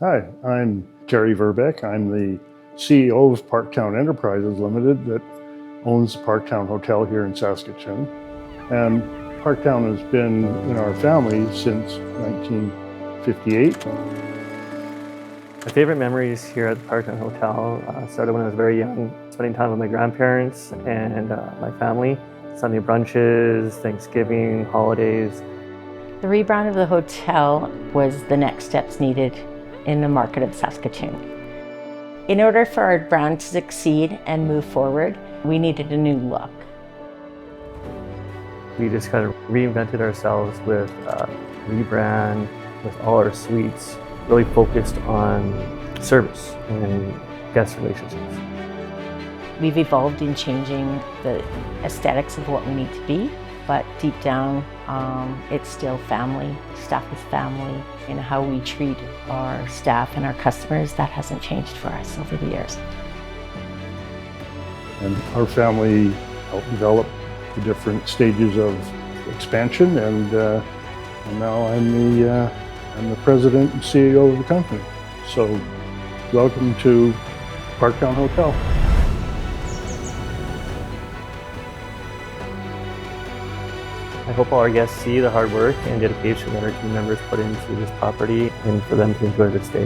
Hi, I'm Terry Verbeck. I'm the CEO of Parktown Enterprises Limited that owns the Parktown Hotel here in Saskatoon. And Parktown has been in our family since 1958. My favorite memories here at the Parktown Hotel started when I was very young, spending time with my grandparents and my family. Sunday brunches, Thanksgiving, holidays. The rebrand of the hotel was the next steps needed in the market of Saskatoon. In order for our brand to succeed and move forward, we needed a new look. We just kind of reinvented ourselves with rebrand, with all our suites, really focused on service and guest relationships. We've evolved in changing the aesthetics of what we need to be, but deep down, it's still family. Staff is family, and how we treat our staff and our customers, that hasn't changed for us over the years. And our family helped develop the different stages of expansion, and now I'm the president and CEO of the company. So welcome to Parktown Hotel. I hope all our guests see the hard work and dedication that our team members put into this property and for them to enjoy their stay.